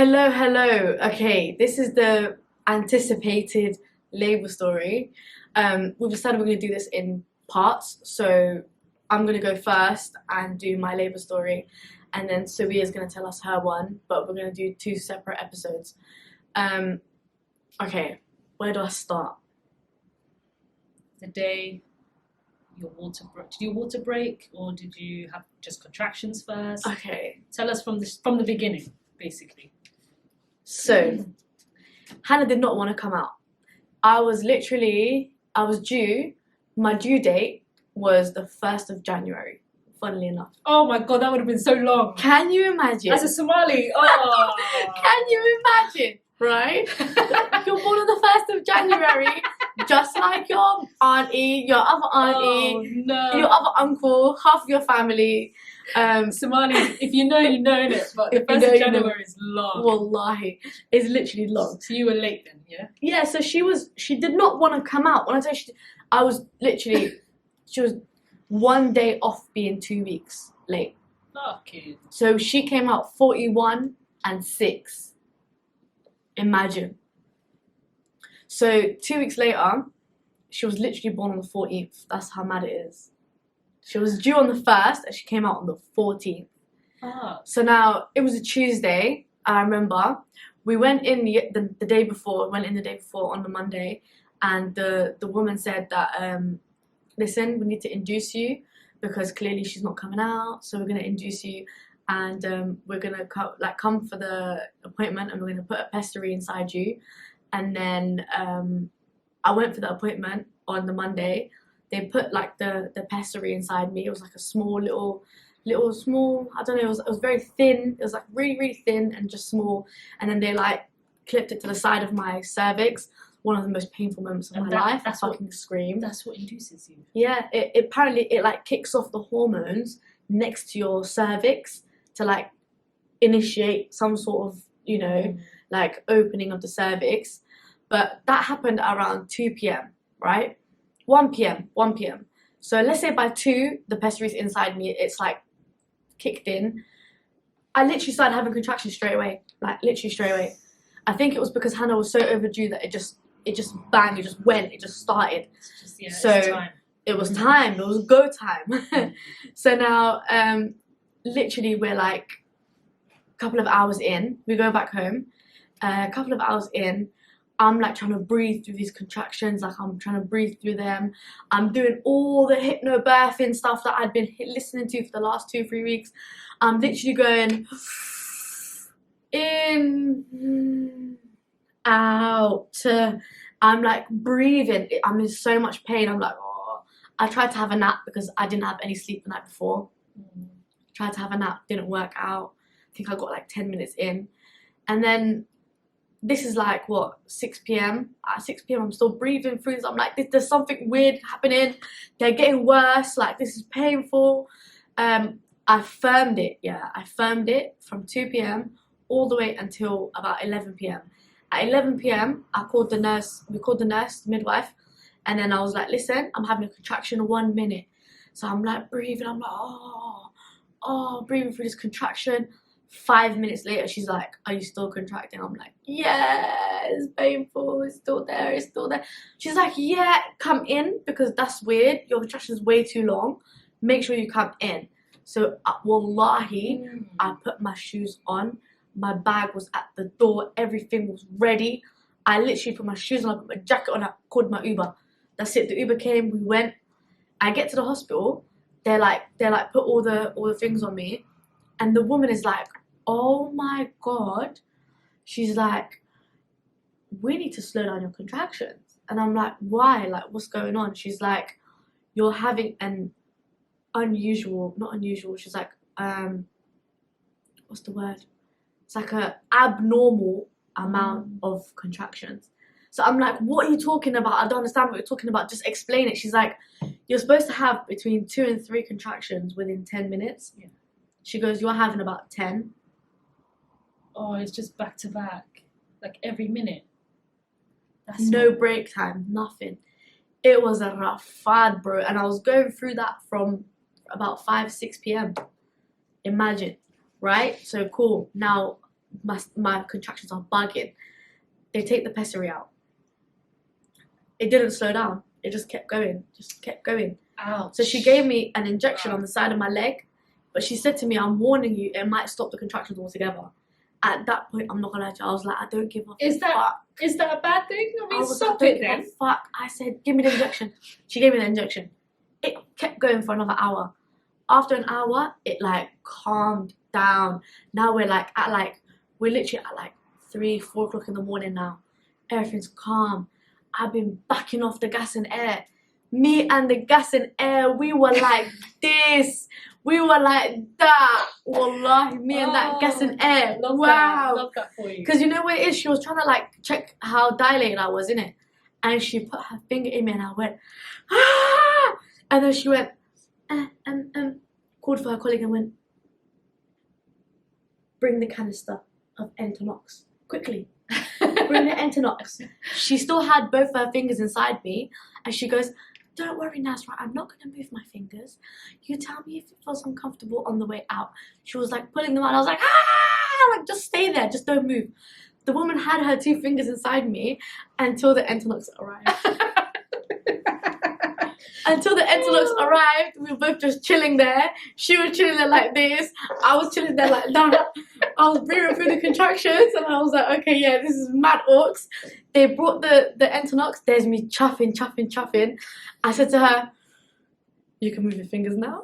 Hello. Okay, this is the anticipated labour story. We've decided we're going to do this in parts. So I'm going to go first and do my labour story, and then Subia's going to tell us her one, but we're going to do two separate episodes. Okay, where do I start? The day your water broke. Did your water break, or did you have just contractions first? Okay. Tell us from the beginning, basically. So, Hannah did not want to come out. I was due, my due date was the 1st of January, funnily enough. Oh my god, that would have been so long. Can you imagine? As a Somali, oh. Can you imagine, right? You're born on the 1st of January, just like your auntie, your other auntie, your other uncle, half of your family. Somalis, if you know, you know it, but the 1st of January is long. Wallahi, it's literally long. So you were late then, yeah? Yeah, so she did not want to come out. When I tell you, she was one day off being 2 weeks late. Fucking. So she came out 41 and 6. Imagine. So 2 weeks later, she was literally born on the 14th. That's how mad it is. She was due on the 1st and she came out on the 14th. Ah. So now, it was a Tuesday, I remember. We went in the day before, on the Monday, and the woman said that, listen, we need to induce you because clearly she's not coming out, so we're going to induce you and we're going to come for the appointment and we're going to put a pessary inside you. And then I went for the appointment on the Monday. They put like the pessary inside me. It was like a small, I don't know, it was very thin. It was like really thin and just small. And then they like clipped it to the side of my cervix. One of the most painful moments of my life. I fucking screamed. That's what induces you. Yeah, it apparently like kicks off the hormones next to your cervix to like initiate some sort of, like opening of the cervix. But that happened around 2 p.m, right? 1 p.m. So let's say by 2, the pessary's inside me, it's like kicked in. I literally started having contractions straight away. Like literally straight away. I think it was because Hannah was so overdue that it just bang, it just went, it just started. It was time, it was go time. So now, literally we're like a couple of hours in, we go back home, a couple of hours in, I'm like trying to breathe through these contractions, like I'm trying to breathe through them. I'm doing all the hypnobirthing stuff that I'd been listening to for the last 2-3 weeks. I'm literally going in, out. I'm like breathing. I'm in so much pain. I'm like, oh. I tried to have a nap because I didn't have any sleep the night before. Tried to have a nap, didn't work out. I think I got like 10 minutes in. And then this is like, 6 p.m? At 6 p.m, I'm still breathing through this. I'm like, there's something weird happening. They're getting worse. Like, this is painful. I firmed it, I firmed it from 2 p.m. all the way until about 11 p.m. At 11 p.m, we called the nurse, the midwife, and then I was like, listen, I'm having a contraction 1 minute. So I'm like breathing, I'm like, breathing through this contraction. 5 minutes later, she's like, are you still contracting? I'm like, yeah, it's painful, it's still there. She's like, yeah, come in because that's weird. Your contraction is way too long. Make sure you come in. So, wallahi, I put my shoes on. My bag was at the door. Everything was ready. I literally put my shoes on. I put my jacket on. I called my Uber. That's it. The Uber came. We went. I get to the hospital. They're like put all the things on me, and the woman is like, oh my god. She's like, we need to slow down your contractions. And I'm like, why? Like, what's going on? She's like, you're having an not unusual. She's like, what's the word? It's like a abnormal amount of contractions. So I'm like, what are you talking about? I don't understand what you're talking about. Just explain it. She's like, you're supposed to have between 2 and 3 contractions within 10 minutes. Yeah. She goes, you're having about 10. Oh, it's just back to back, like every minute. That's no break time, nothing. It was a rafad, bro. And I was going through that from about 5-6 p.m. Imagine, right? So cool. Now my contractions are bugging. They take the pessary out. It didn't slow down. It just kept going. Ouch. So she gave me an injection on the side of my leg, but she said to me, I'm warning you, it might stop the contractions altogether. At that point, I'm not gonna lie to you, I was like, I don't give a fuck. Is that a bad thing? I mean, I was stop like, it don't then. give a fuck. I said, give me the injection. She gave me the injection. It kept going for another hour. After an hour, it like calmed down. Now we're literally at like 3, 4 o'clock in the morning now. Everything's calm. I've been backing off the gas and air. Me and the gas and air, we were like this. We were like that. Wallahi, me and that gas and air. Wow. Love that for you. Because you know what it is? She was trying to like check how dilated I was, innit? And she put her finger in me and I went, ah! And then she went, called for her colleague and went, bring the canister of Entonox. Quickly. Bring the Entonox. She still had both her fingers inside me. And she goes, don't worry, Nasra, I'm not going to move my fingers. You tell me if it feels uncomfortable on the way out. She was like pulling them out. I was like, ah! Like, just stay there. Just don't move. The woman had her 2 fingers inside me until the Entonox arrived. Until the Entonox arrived, we were both just chilling there. She was chilling there like this. I was chilling there like that. I was breathing through the contractions and I was like, okay, yeah, this is mad orcs. They brought the Entonox. There's me chuffing. I said to her, you can move your fingers now.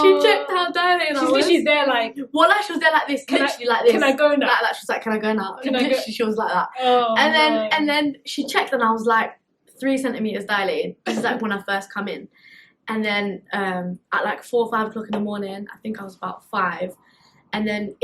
She checked how dilated I was. She's there like... Well, she was there like this, literally like this. Can I go now? Like that. She was like, can I go now? She was like that. Oh, and then she checked and I was like 3 centimeters dilated. This is like when I first come in. And then at like 4 or 5 o'clock in the morning, I think I was about 5. And then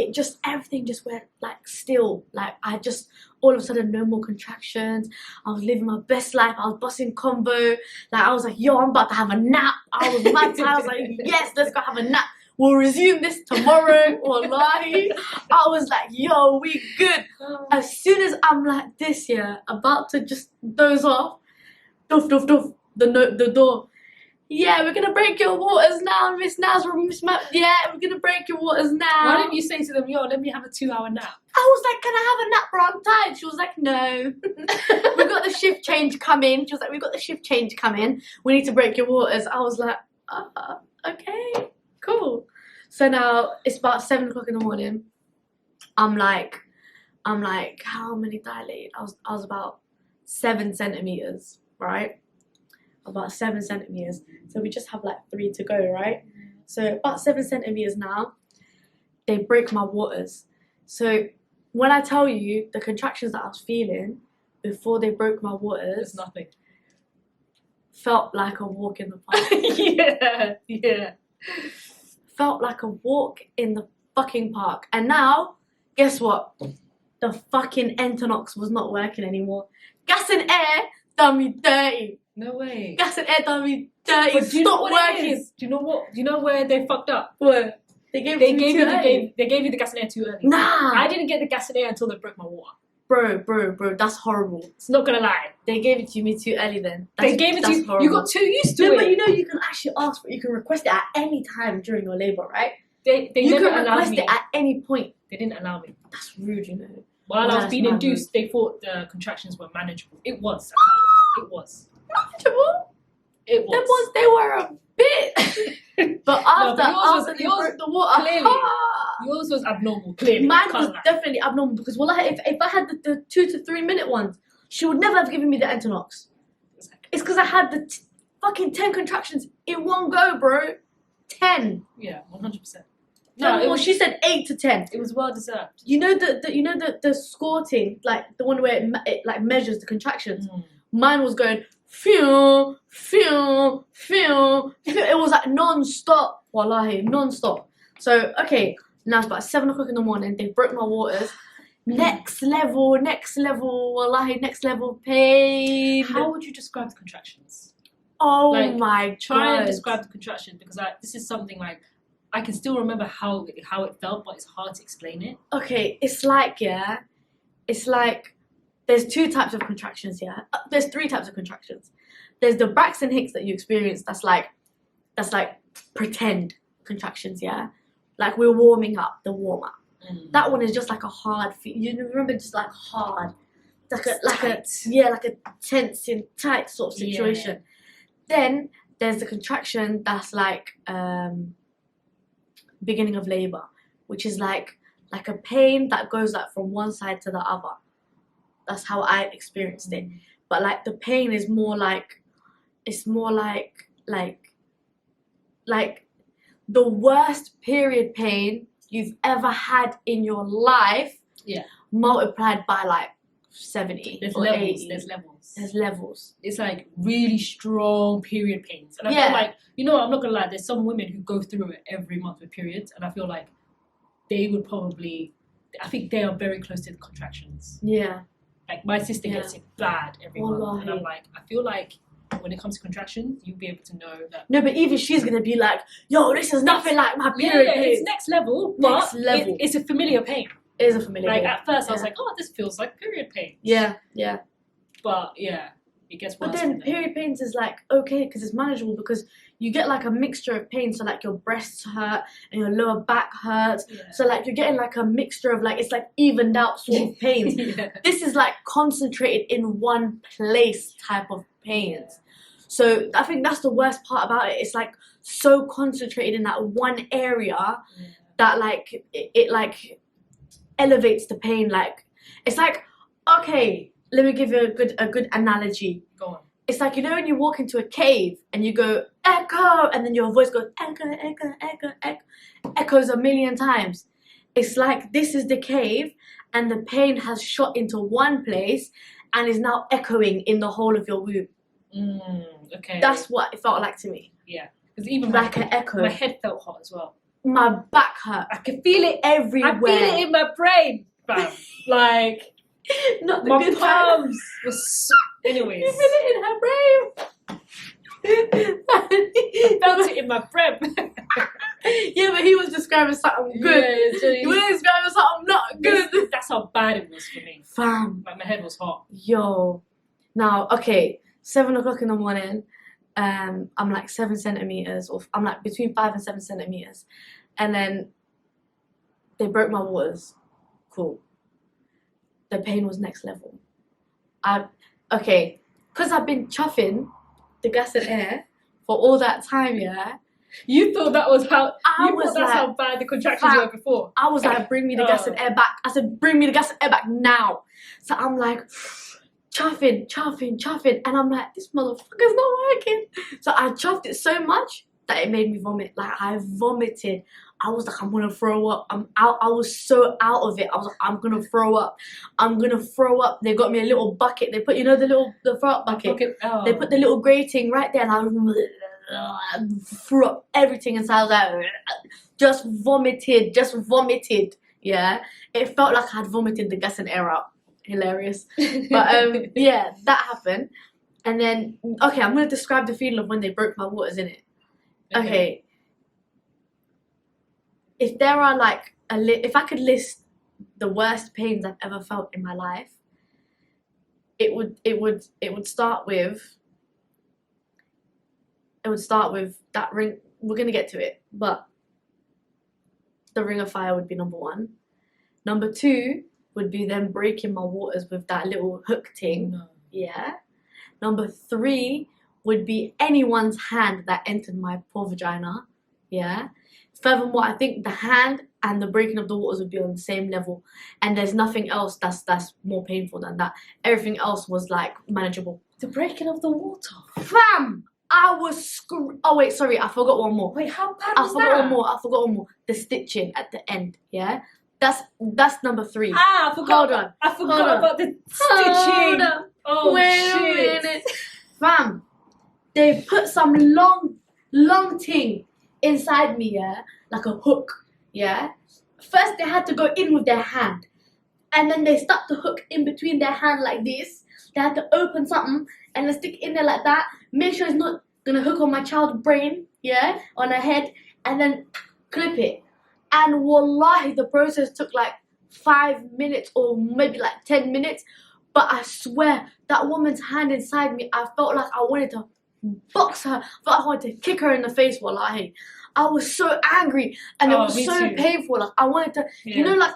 everything just went like still. Like I just, all of a sudden, no more contractions. I was living my best life. I was busting combo. Like I was like, yo, I'm about to have a nap. I was mad tired. I was like, yes, let's go have a nap. We'll resume this tomorrow. Wallahi. I was like, yo, we good. As soon as I'm like this, yeah, about to just doze off, doof, the door. Yeah, we're gonna break your waters now, Miss Nasra. Yeah, we're gonna break your waters now. Why didn't you say to them, yo, let me have a 2-hour nap? I was like, can I have a nap, bro? I'm tired. She was like, no. We got the shift change coming. She was like, we got the shift change coming. We need to break your waters. I was like, okay, cool. So now it's about 7 o'clock in the morning. I'm like, how many dilated? I was about 7 centimeters, right? About 7 centimeters. So we just have like 3 to go, right? So about 7 centimeters now, they break my waters. So when I tell you the contractions that I was feeling before they broke my waters, There's nothing. Felt like a walk in the park. Yeah. Felt like a walk in the fucking park. And now, guess what? The fucking Entonox was not working anymore. Gas and air done me dirty. No way. Gas and air done me dirty. But do you know Stop what working. it is? Do you know what? Do you know where they fucked up? What? They gave you the gas and air too early. Nah. I didn't get the gas and air until they broke my water. Bro, that's horrible. It's not gonna lie. They gave it to me too early then. They gave it to you. Horrible. You got too used to No, it. but you know you can actually ask for it. You can request it at any time during your labour, right? They You never can allowed request me. it at any point. They didn't allow me. That's rude, you know. While I was That's being mad induced, they thought the contractions were manageable. It was. I can't lie. It was. Manageable? It was. They were a bit. But after they broke the water, clearly. Yours was abnormal, clearly. Mine Can't was lie. definitely abnormal because if I had the 2 to 3 minute ones, she would never have given me the Entonox. Exactly. It's because I had the fucking 10 contractions in one go, bro. 10. Yeah, 100%. No, she said 8 to 10. It was well deserved. You know the squirting, like the one where it like measures the contractions. Mine was going phew, phew, phew. It was like non-stop, wallahi, non-stop. So okay, now it's about 7 o'clock in the morning. They broke my waters. Next level, wallahi, next level pain. How would you describe the contractions? Oh Like, my god! Try and describe the contraction because this is something like I can still remember how it felt, but it's hard to explain it. Okay, it's like there's 2 types of contractions, yeah. There's 3 types of contractions. There's the Braxton Hicks that you experience. That's like pretend contractions, yeah. like we're warming up, the warm up. Mm. That one is just like a hard feel. You remember, just like hard, like Tight. like a tense and tight sort of situation. Then there's the contraction that's like beginning of labor, which is like a pain that goes like from one side to the other. That's how I experienced it. But like the pain is more like, it's more like the worst period pain you've ever had in your life, multiplied by like 70 There's or levels. 80. There's levels. There's levels. It's like really strong period pains, and I feel like, you know, I'm not gonna lie. There's some women who go through it every month with periods, and I feel like they would probably. I think they are very close to the contractions. Yeah. Like my sister gets it bad every month, and I'm like, I feel like when it comes to contractions, you'll be able to know that. No, but even she's gonna be like, "Yo, this is nothing like my period pain." It's next level, but it's a familiar pain. It is a familiar pain. Like at first, I was like, "Oh, this feels like period pain." Yeah. But it gets worse. But then period pains is like okay because it's manageable, because you get like a mixture of pain. So like your breasts hurt and your lower back hurts. Yeah. So like you're getting like a mixture of like, it's like evened out sort of pains. This is like concentrated in one place type of pains. So I think that's the worst part about it. It's like so concentrated in that one area that like it like elevates the pain. Like it's like, okay, let me give you a good analogy. Go on. It's like, you know, when you walk into a cave and you go echo, and then your voice goes echo, echo, echo, echo, echoes a million times. It's like this is the cave, and the pain has shot into one place and is now echoing in the whole of your womb. Okay. That's what it felt like to me. Yeah. Because even like an echo. My head felt hot as well. My back hurt. I can feel it everywhere. I feel it in my brain, fam. Like. Not the my good palms was anyways. You feel it in her brain. I felt it in my brain. Yeah, but he was describing something good. He was describing something not good. That's how bad it was for me. Fam. Like my head was hot. Yo. Now, okay, 7 o'clock in the morning, I'm like 7 centimeters, or I'm like between 5 and 7 centimeters. And then they broke my waters. Cool. The pain was next level. Because I've been chuffing the gas and air for all that time, yeah. You thought that was how that's like, how bad the contractions were before. I was like, bring me the gas and air back. I said, bring me the gas and air back now. So I'm like chuffing, and I'm like, this motherfucker's not working. So I chuffed it so much that it made me vomit. Like I vomited. I was like, I'm gonna throw up. I'm out. I was so out of it. I was like, I'm gonna throw up. They got me a little bucket. They put, you know, the throw up bucket. They put the little grating right there, and I threw up everything inside. I was like, just vomited. Yeah, it felt like I had vomited the gas and air out. Hilarious. But yeah, that happened. And then, okay, I'm gonna describe the feeling of when they broke my waters in it. Okay. If there are like if I could list the worst pains I've ever felt in my life, it would start with that ring. We're gonna get to it, but the ring of fire would be number 1. Number 2 would be them breaking my waters with that little hook thing. No. Yeah. Number 3 would be anyone's hand that entered my poor vagina. Yeah. Furthermore, I think the hand and the breaking of the waters would be on the same level, and there's nothing else that's more painful than that. Everything else was like manageable. The breaking of the water. Fam, I was oh wait, sorry, I forgot one more. Wait, how bad I was forgot that? one more. The stitching at the end. Yeah, that's number 3. I forgot. Hold on. I forgot about the stitching. Hold on. Oh Wait shit. a minute. Fam, they put some long thing inside me, yeah, like a hook, yeah. First they had to go in with their hand, and then they stuck the hook in between their hand like this. They had to open something and then stick it in there like that. Make sure it's not gonna hook on my child's brain, yeah, on her head, and then clip it. And wallahi, the process took like 5 minutes or maybe like 10 minutes. But I swear, that woman's hand inside me, I felt like I wanted to box her. But I wanted to kick her in the face. Wallahi, I was so angry, and it was so painful. Like I wanted to, you know, like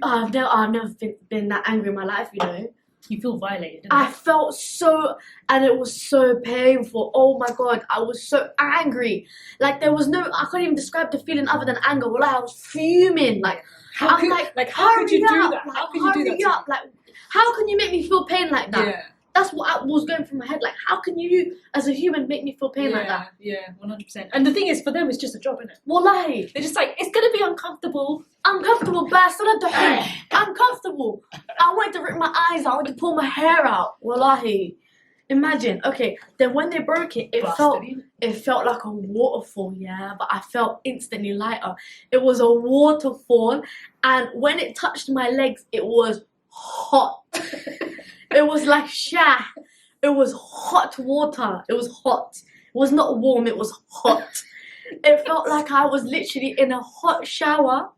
I've never been that angry in my life. You know, you feel violated. I felt so, and it was so painful. Oh my god, I was so angry. Like there was no, I couldn't even describe the feeling other than anger. Wallahi, I was fuming. Like how could you do that? Like, how could you do that? Like how can you make me feel pain like that? Yeah. That's what was going through my head. Like, how can you, as a human, make me feel pain like that? Yeah, 100%. And the thing is, for them, it's just a job, isn't it? Wallahi. They're just like, it's going to be uncomfortable. Uncomfortable, but I still had the uncomfortable. I wanted to rip my eyes out. I wanted to pull my hair out. Wallahi. Imagine. Okay, then when they broke it, it felt like a waterfall, yeah? But I felt instantly lighter. It was a waterfall. And when it touched my legs, it was hot. It was like shah. It was hot water. It was hot. It was not warm. It was hot. It felt like I was literally in a hot shower.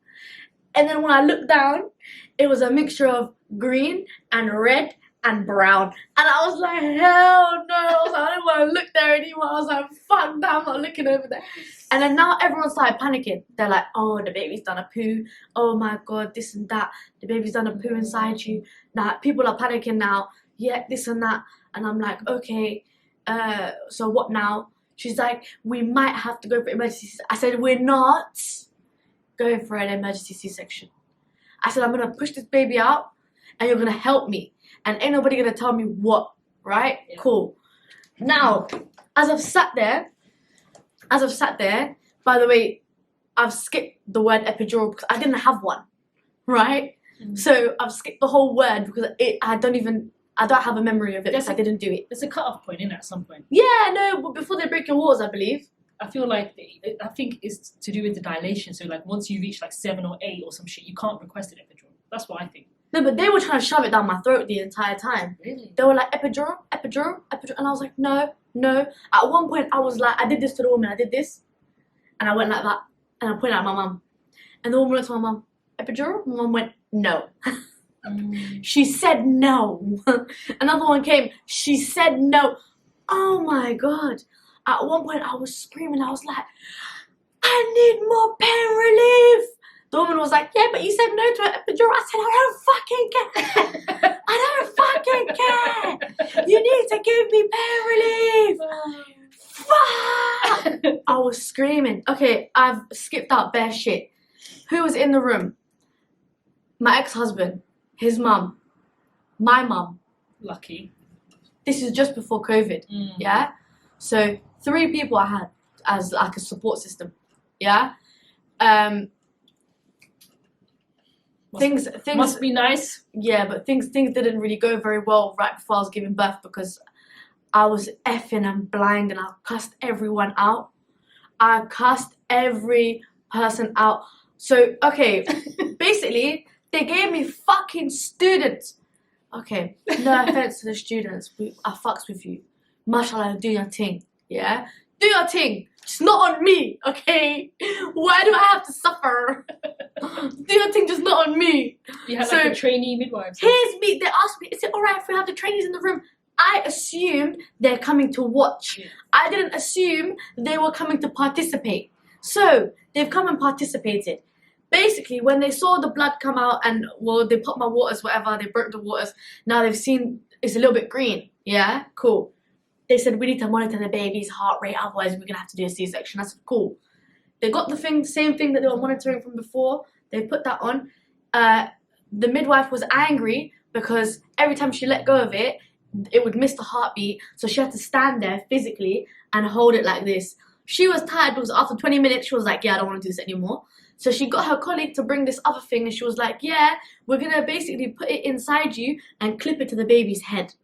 And then when I looked down, it was a mixture of green and red and brown. And I was like, hell no. I was like, I don't want to look there anymore. I was like, fuck that, I'm not looking over there. And then now everyone started panicking. They're like, oh, the baby's done a poo. Oh my god, this and that. The baby's done a poo inside you. Now people are panicking now. Yeah, this and that. And I'm like, okay, so what now? She's like, we might have to go for emergency. I said, we're not going for an emergency C-section. I said, I'm going to push this baby out and you're going to help me. And ain't nobody going to tell me what, right? Yeah. Cool. Now, as I've sat there, by the way, I've skipped the word epidural because I didn't have one, right? Mm-hmm. So I've skipped the whole word because I don't have a memory of it because I didn't do it. There's a cut-off point, isn't it, at some point? Yeah, no, but before they break your walls, I believe. I think it's to do with the dilation. So like once you reach like 7 or 8 or some shit, you can't request an epidural. That's what I think. No, but they were trying to shove it down my throat the entire time. Really? They were like, epidural, epidural, epidural. And I was like, no, no. At one point, I was like, I did this to the woman. I did this. And I went like that. And I pointed at my mum. And the woman looked at my mum, epidural? My mum went, no. She said no. Another one came. She said no. Oh my god. At one point, I was screaming. I was like, I need more pain relief. The woman was like, yeah, but you said no to an epidural. I said, I don't fucking care. I don't fucking care. You need to give me pain relief. Fuck. I was screaming. Okay, I've skipped out bare shit. Who was in the room? My ex-husband, his mum, my mum. Lucky. This is just before COVID, yeah? So 3 people I had as like a support system, yeah? Things must be nice. Yeah, but things didn't really go very well right before I was giving birth because I was effing and blind and I cussed everyone out. I cussed every person out. So, okay, basically, they gave me fucking students. Okay, no offense to the students. I fucks with you. Mashallah, do your thing, yeah? Do your thing. Just not on me, okay? Why do I have to suffer? Do your thing, just not on me. You had like a trainee midwife. Here's me. They asked me, is it alright if we have the trainees in the room? I assumed they're coming to watch. Yeah. I didn't assume they were coming to participate. So, they've come and participated. Basically, when they saw the blood come out and, well, they popped my waters, whatever, they broke the waters. Now they've seen it's a little bit green. Yeah? Cool. They said, we need to monitor the baby's heart rate, otherwise we're going to have to do a C-section. I said, cool. They got the same thing that they were monitoring from before. They put that on. The midwife was angry because every time she let go of it, it would miss the heartbeat. So she had to stand there physically and hold it like this. She was tired because after 20 minutes, she was like, yeah, I don't want to do this anymore. So she got her colleague to bring this other thing and she was like, yeah, we're going to basically put it inside you and clip it to the baby's head.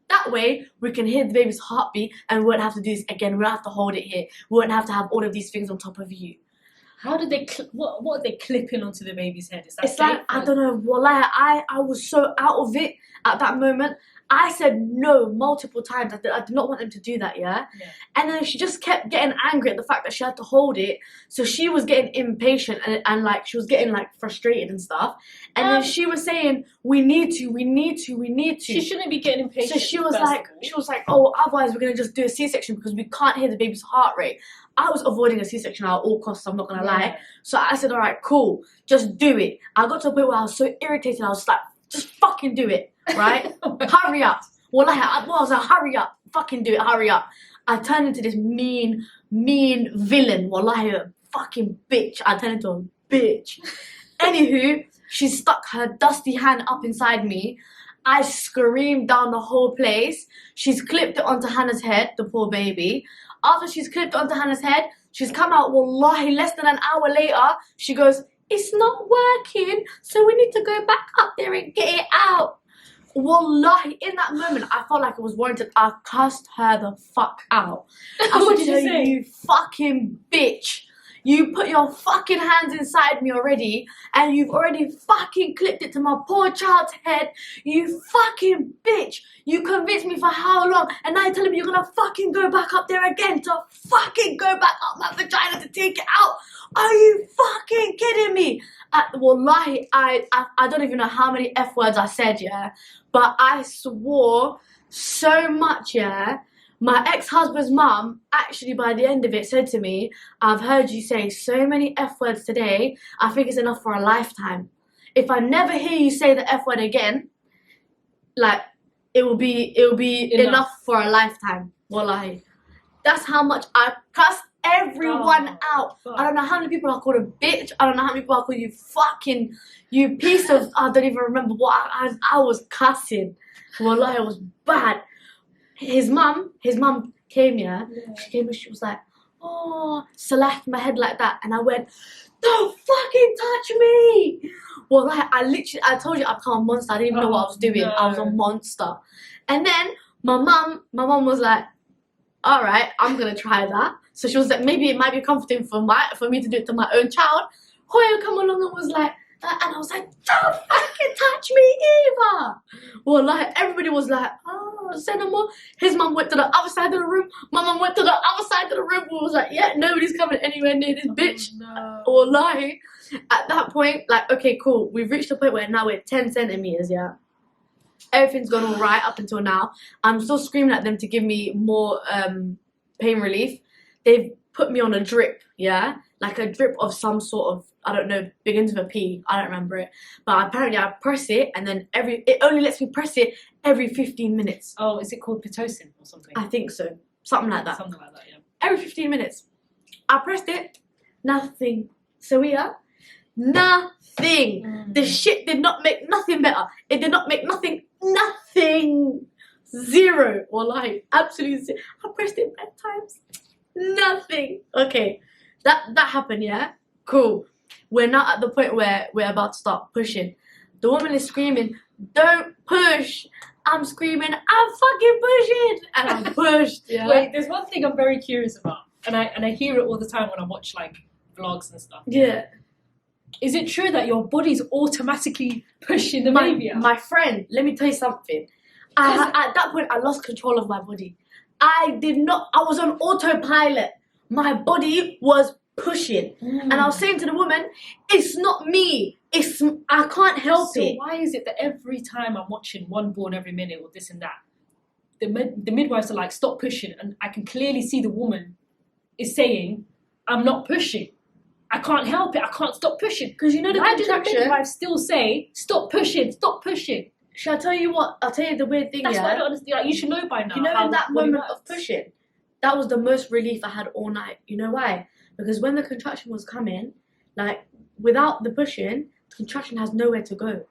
That way, we can hear the baby's heartbeat and we won't have to do this again. We don't have to hold it here. We won't have to have all of these things on top of you. How did they, what are they clipping onto the baby's head? Is that it's like, I don't know, wallah, I was so out of it at that moment. I said no multiple times. I did not want them to do that, yeah? And then she just kept getting angry at the fact that she had to hold it. So she was getting impatient and like she was getting like frustrated and stuff. And then she was saying, we need to. She shouldn't be getting impatient. So she was like, oh, otherwise we're gonna just do a C-section because we can't hear the baby's heart rate. I was avoiding a C-section at all costs, I'm not gonna lie. So I said, all right, cool, just do it. I got to a point where I was so irritated, I was like, just fucking do it, right? Hurry up. Well, I was like, hurry up, fucking do it, hurry up. I turned into this mean villain. Wallahi, a fucking bitch. I turned into a bitch. Anywho, she stuck her dusty hand up inside me. I screamed down the whole place. She's clipped it onto Hannah's head, the poor baby. After she's clipped it onto Hannah's head, she's come out, wallahi, less than an hour later, she goes, it's not working, so we need to go back up there and get it out. Wallahi, in that moment, I felt like it was warranted. I cussed her the fuck out. What did you say? You fucking bitch. You put your fucking hands inside me already, and you've already fucking clipped it to my poor child's head. You fucking bitch. You convinced me for how long, and now you're telling me you're gonna fucking go back up there again to fucking go back up my vagina to take it out. Are you fucking kidding me? Wallahi, I don't even know how many F words I said, yeah, but I swore so much, yeah. My ex-husband's mum actually by the end of it said to me, I've heard you say so many F words today, I think it's enough for a lifetime. If I never hear you say the F word again, like it will be enough for a lifetime. Wallahi. That's how much I cussed everyone out. I don't know how many people I called a bitch. I don't know how many people I called you piece of, I don't even remember what I was cussing. Wallahi, it was bad. His mum came here. She came and she was like, oh, slapped my head like that. And I went, don't fucking touch me. Well, I told you I'd become a monster. I didn't even know what I was doing. No. I was a monster. And then my mum was like, all right, I'm going to try that. So she was like, maybe it might be comforting for me to do it to my own child. Hoya come along and was like, and I was like, don't fucking touch me either. Well, like, everybody was like, oh, say no more. His mum went to the other side of the room. My mum went to the other side of the room. We was like, yeah, nobody's coming anywhere near this bitch. No. Or lie. At that point, like, okay, cool. We've reached the point where now we're 10 centimeters, yeah. Everything's gone all right up until now. I'm still screaming at them to give me more pain relief. They've put me on a drip, yeah? Like a drip of some sort of, I don't know, begins with a P. I don't remember it. But apparently I press it and then it only lets me press it every 15 minutes. Oh, is it called Pitocin or something? I think so. Something like that. Something like that, yeah. Every 15 minutes. I pressed it. Nothing. So nothing. The shit did not make nothing better. It did not make nothing. Zero. Wallahi. Absolutely zero. I pressed it 5 times. Nothing. Okay. That happened, yeah? Cool. We're now at the point where we're about to start pushing. The woman is screaming, don't push. I'm screaming, I'm fucking pushing. And I pushed, yeah? Wait, there's one thing I'm very curious about. And I hear it all the time when I watch, like, vlogs and stuff. Yeah. Is it true that your body's automatically pushing the baby out? My friend, let me tell you something. At that point, I lost control of my body. I was on autopilot. My body was pushing. And I was saying to the woman, it's not me. I can't help it. So why is it that every time I'm watching One Born Every Minute or this and that, the midwives are like, stop pushing. And I can clearly see the woman is saying, I'm not pushing. I can't help it. I can't stop pushing. Because you know the contraction, the midwives still say, stop pushing, stop pushing. Should I tell you what? I'll tell you the weird thing. That's what I don't understand. Like, you should know by now. You know, in that moment of pushing, that was the most relief I had all night. You know why? Because when the contraction was coming, like, without the pushing, the contraction has nowhere to go.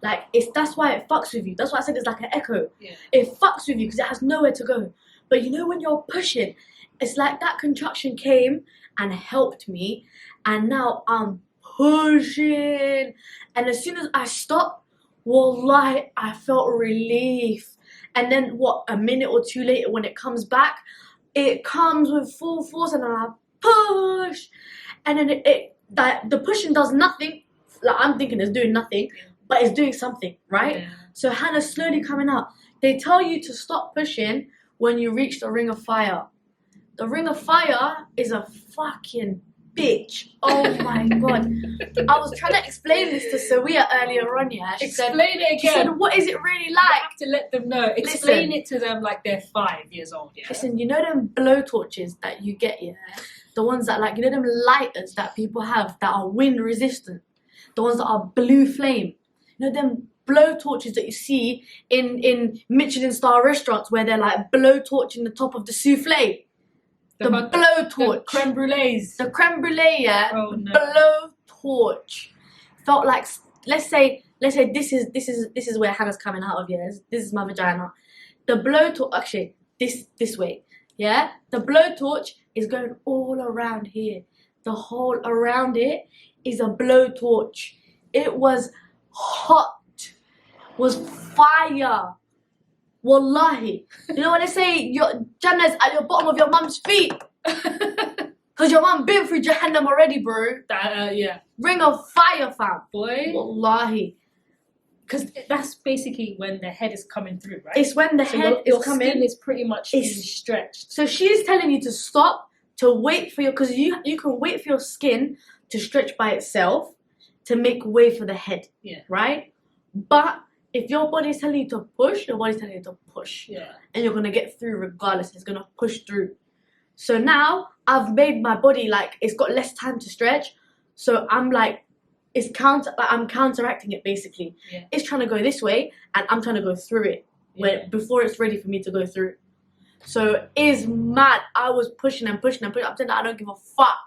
Like, that's why it fucks with you. That's why I said it's like an echo. Yeah. It fucks with you because it has nowhere to go. But you know when you're pushing, it's like that contraction came and helped me, and now I'm pushing. And as soon as I stopped, wallahi, I felt relief. And then a minute or two later when it comes back, it comes with full force and I push. And then the pushing does nothing. Like, I'm thinking it's doing nothing, but it's doing something, right? Yeah. So Hannah's slowly coming out. They tell you to stop pushing when you reach the ring of fire. The ring of fire is a fucking bitch. Oh my god. I was trying to explain this to Sawia earlier on, yeah. She said, what is it really like? You have to let them know. Explain it to them like they're 5 years old, yeah. Listen, you know them blowtorches that you get, yeah? The ones that, like, you know them lighters that people have that are wind resistant? The ones that are blue flame? You know them blowtorches that you see in Michelin star restaurants where they're like blowtorching the top of the souffle? The blowtorch. The creme brulees. The creme brulee, yeah. Oh, no. Blowtorch. Felt like, let's say this is where Hannah's coming out of, yeah. This is my vagina. The blowtorch, actually, this way, yeah. The blowtorch is going all around here. The whole around it is a blowtorch. It was hot. Was fire. Wallahi. You know when they say your Jannah's at your bottom of your mum's feet? Because your mum been through Jahannam already, bro. Yeah. Ring of fire, fam. Boy. Wallahi. Because that's basically when the head is coming through, right? It's when the head is coming. Your skin is pretty much being stretched. So she's telling you to stop, to wait for your... Because you can wait for your skin to stretch by itself to make way for the head. Yeah. Right? But... if your body's telling you to push, your body's telling you to push. Yeah. And you're going to get through regardless. It's going to push through. So now, I've made my body, like, it's got less time to stretch. So I'm like, I'm counteracting it, basically. Yeah. It's trying to go this way, and I'm trying to go through it before it's ready for me to go through. So it's mad. I was pushing and pushing and pushing. I'm telling you, I don't give a fuck.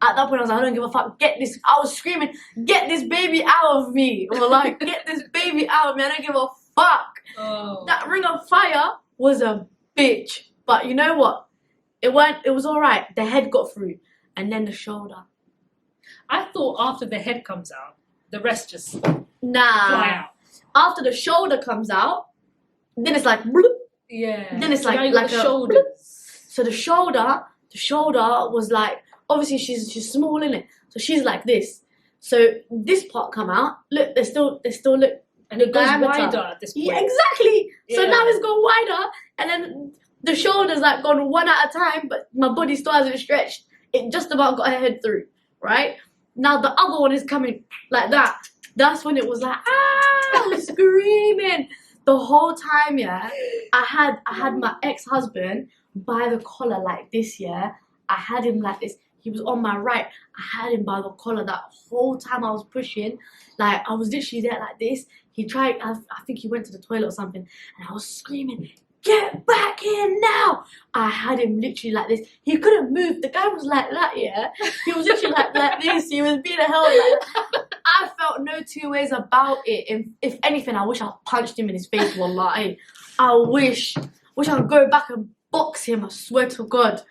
At that point, I was like, I don't give a fuck. I was screaming, get this baby out of me. Or like, get this baby out of me. I don't give a fuck. Oh. That ring of fire was a bitch. But you know what? It was alright. The head got through. And then the shoulder. I thought after the head comes out, the rest just fly out. After the shoulder comes out, then it's like, bloop. Yeah. Then it's like the shoulders. So the shoulder was like, obviously she's small, innit? So she's like this. So this part come out. Look, they still look. And it goes wider at this point. Yeah, exactly. Yeah. So now it's gone wider, and then the shoulders like gone one at a time, but my body still hasn't stretched. It just about got her head through, right? Now the other one is coming like that. That's when it was like, ah, I'm screaming. The whole time, yeah, I had my ex-husband by the collar like this, yeah. I had him like this. He was on my right. I had him by the collar that whole time I was pushing. Like, I was literally there like this. He tried, I think he went to the toilet or something, and I was screaming, get back here now. I had him literally like this. He couldn't move. The guy was like that, yeah. He was literally like this. He was being a hell like that. I felt no two ways about it. If anything, I wish I punched him in his face, wallahi. I wish I could go back and box him, I swear to God.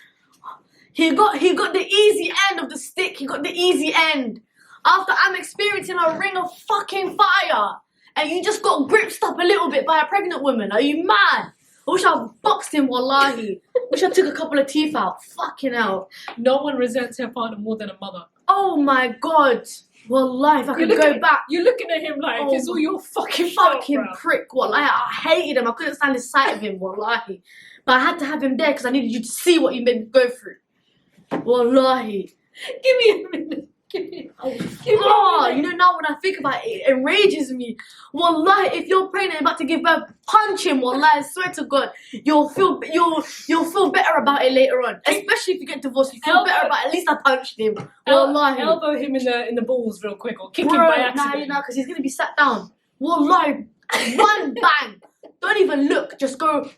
He got the easy end of the stick. He got the easy end. After I'm experiencing a ring of fucking fire, and you just got gripped up a little bit by a pregnant woman. Are you mad? I wish I boxed him, wallahi. Wish I took a couple of teeth out. Fucking hell. No one resents her partner more than a mother. Oh my God. Wallahi, if I could go back. You're looking at him like, it's all your fucking prick, wallahi. I hated him. I couldn't stand the sight of him, wallahi. But I had to have him there because I needed you to see what he made me go through. Wallahi. Give me a minute. You know, now when I think about it, it enrages me. Wallahi, if you're pregnant about to give birth, punch him, wallahi, I swear to God. You'll feel better about it later on. Especially if you get divorced, you feel better about it. At least I punched him. Wallahi. Elbow him in the balls real quick, or kick him by accident. Nah, because he's gonna be sat down. Wallahi, one bang. Don't even look, just go,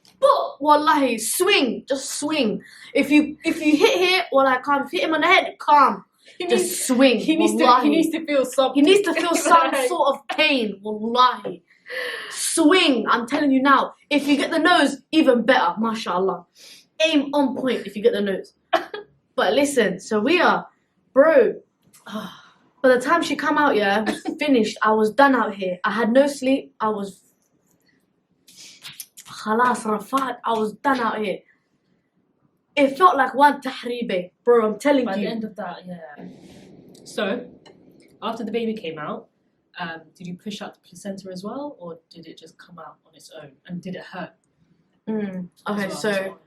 wallahi, swing, just swing. If you hit here, wallahi, calm. If you hit him on the head, calm. Just swing. He needs to feel something. He needs to feel some sort of pain, wallahi. Swing, I'm telling you now. If you get the nose, even better, mashallah. Aim on point if you get the nose. But listen, so we are, bro. By the time she come out, yeah, I was finished. I was done out here. I had no sleep. I was khalas, rafat. I was done out here. It felt like one tahribe, bro. I'm telling you. By the end of that, yeah. So, after the baby came out, did you push out the placenta as well, or did it just come out on its own? And did it hurt? Okay, so